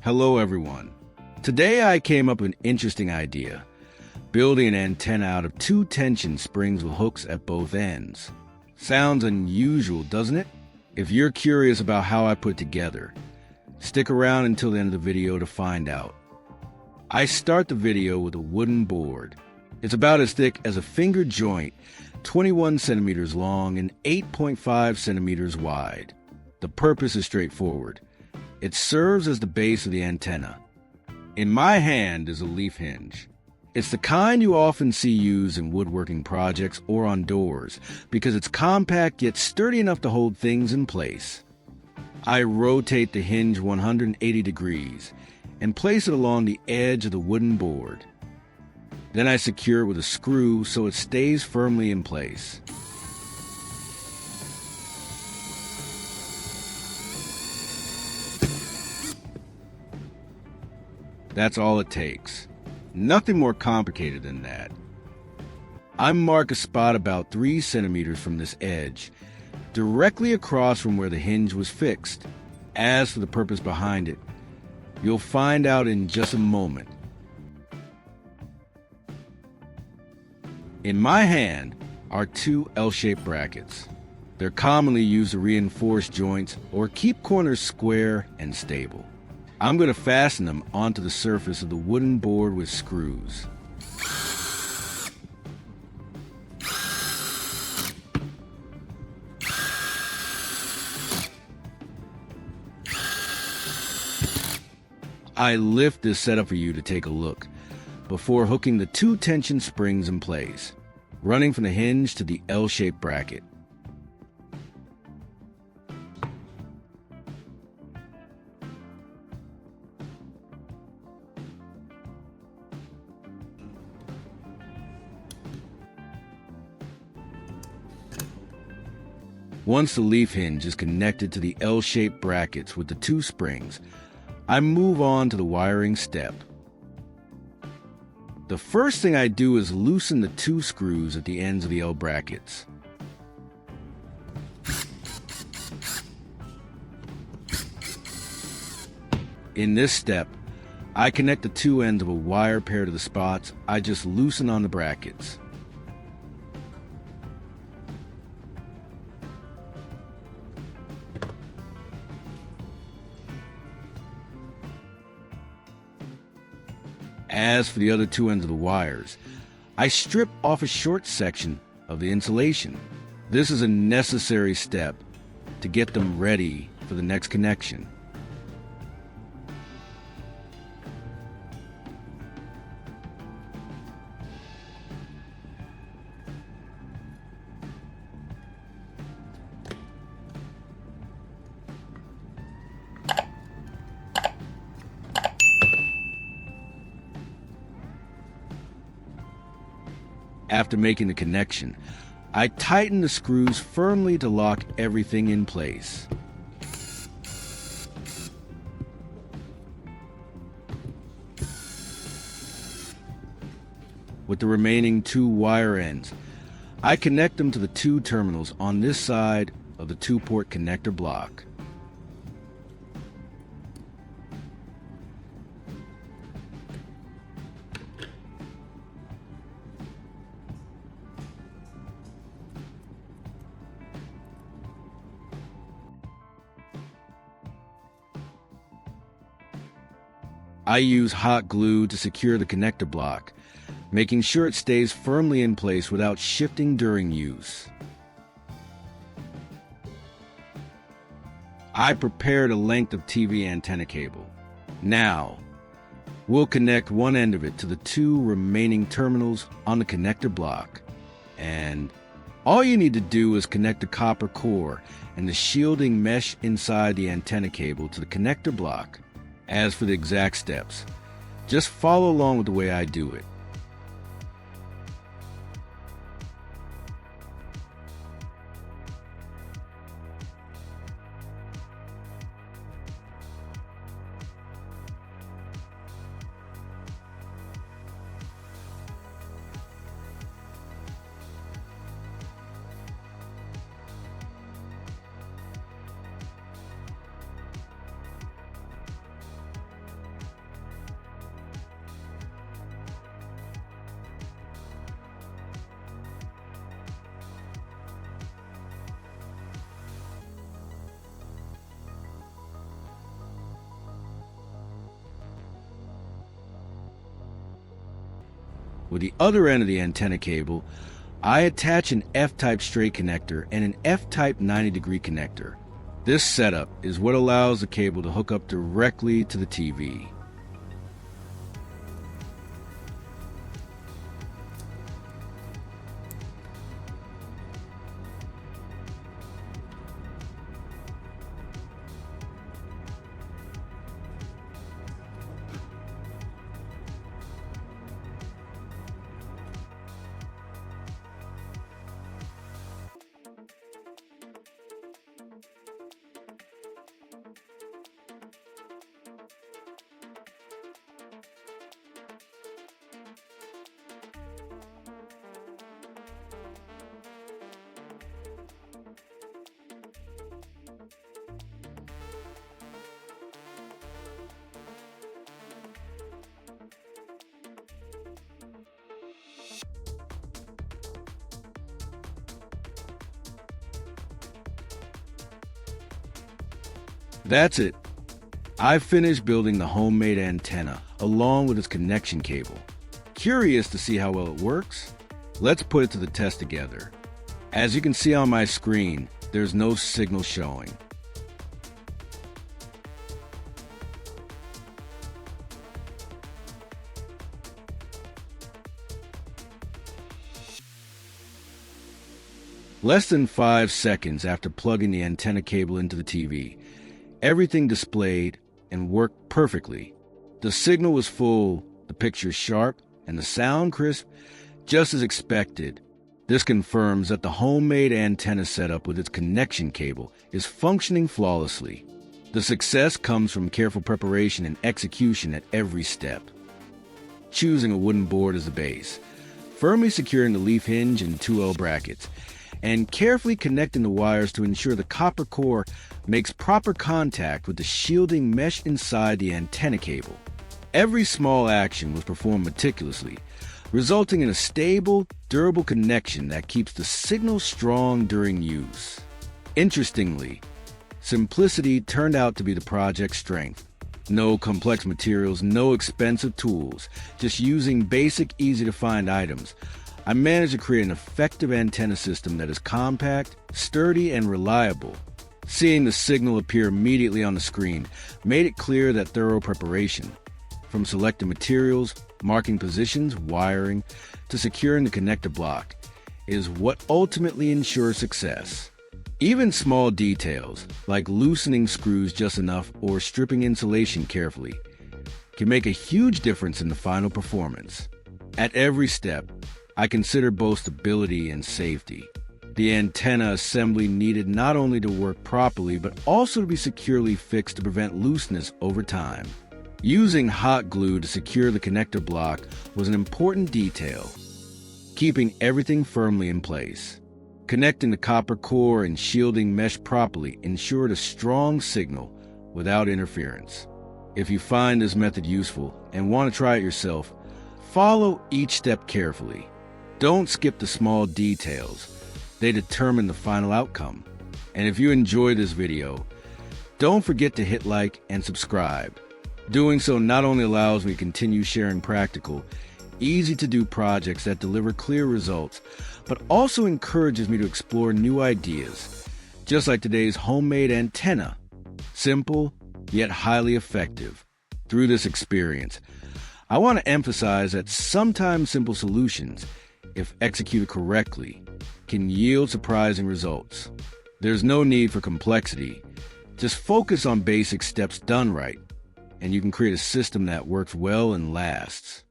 Hello everyone. Today I came up with an interesting idea, building an antenna out of 2 tension springs with hooks at both ends. Sounds unusual, doesn't it? If you're curious about how I put it together, stick around until the end of the video to find out. I start the video with a wooden board. It's about as thick as a finger joint, 21 centimeters long and 8.5 centimeters wide. The purpose is straightforward. It serves as the base of the antenna. In my hand is a leaf hinge. It's the kind you often see used in woodworking projects or on doors because it's compact yet sturdy enough to hold things in place. I rotate the hinge 180 degrees and place it along the edge of the wooden board. Then I secure it with a screw so it stays firmly in place. That's all it takes. Nothing more complicated than that. I mark a spot about 3 centimeters from this edge, directly across from where the hinge was fixed. As for the purpose behind it, you'll find out in just a moment. In my hand are 2 L-shaped brackets. They're commonly used to reinforce joints or keep corners square and stable. I'm going to fasten them onto the surface of the wooden board with screws. I lift this setup for you to take a look before hooking the 2 tension springs in place, running from the hinge to the L-shaped bracket. Once the leaf hinge is connected to the L-shaped brackets with the 2 springs, I move on to the wiring step. The first thing I do is loosen the 2 screws at the ends of the L brackets. In this step, I connect the 2 ends of a wire pair to the spots I just loosened on the brackets. As for the other 2 ends of the wires, I strip off a short section of the insulation. This is a necessary step to get them ready for the next connection. After making the connection, I tighten the screws firmly to lock everything in place. With the remaining 2 wire ends, I connect them to the 2 terminals on this side of the 2-port connector block. I use hot glue to secure the connector block, making sure it stays firmly in place without shifting during use. I prepared a length of TV antenna cable. Now, we'll connect one end of it to the 2 remaining terminals on the connector block. And all you need to do is connect the copper core and the shielding mesh inside the antenna cable to the connector block. As for the exact steps, just follow along with the way I do it. With the other end of the antenna cable, I attach an F-type straight connector and an F-type 90-degree connector. This setup is what allows the cable to hook up directly to the TV. That's it. I've finished building the homemade antenna along with its connection cable. Curious to see how well it works? Let's put it to the test together. As you can see on my screen, there's no signal showing. Less than 5 seconds after plugging the antenna cable into the TV, everything displayed and worked perfectly. The signal was full, the picture sharp, and the sound crisp, just as expected. This confirms that the homemade antenna setup with its connection cable is functioning flawlessly. The success comes from careful preparation and execution at every step. Choosing a wooden board as the base, firmly securing the leaf hinge and 2L brackets, and carefully connecting the wires to ensure the copper core makes proper contact with the shielding mesh inside the antenna cable. Every small action was performed meticulously, resulting in a stable, durable connection that keeps the signal strong during use. Interestingly, simplicity turned out to be the project's strength. No complex materials, no expensive tools, just using basic, easy-to-find items. I managed to create an effective antenna system that is compact, sturdy, and reliable. Seeing the signal appear immediately on the screen made it clear that thorough preparation, from selecting materials, marking positions, wiring, to securing the connector block, is what ultimately ensures success. Even small details, like loosening screws just enough or stripping insulation carefully, can make a huge difference in the final performance. At every step, I consider both stability and safety. The antenna assembly needed not only to work properly, but also to be securely fixed to prevent looseness over time. Using hot glue to secure the connector block was an important detail, keeping everything firmly in place. Connecting the copper core and shielding mesh properly ensured a strong signal without interference. If you find this method useful and want to try it yourself, follow each step carefully. Don't skip the small details. They determine the final outcome. And if you enjoyed this video, don't forget to hit like and subscribe. Doing so not only allows me to continue sharing practical, easy-to-do projects that deliver clear results, but also encourages me to explore new ideas, just like today's homemade antenna. Simple, yet highly effective. Through this experience, I want to emphasize that sometimes simple solutions, if executed correctly, can yield surprising results. There's no need for complexity. Just focus on basic steps done right, and you can create a system that works well and lasts.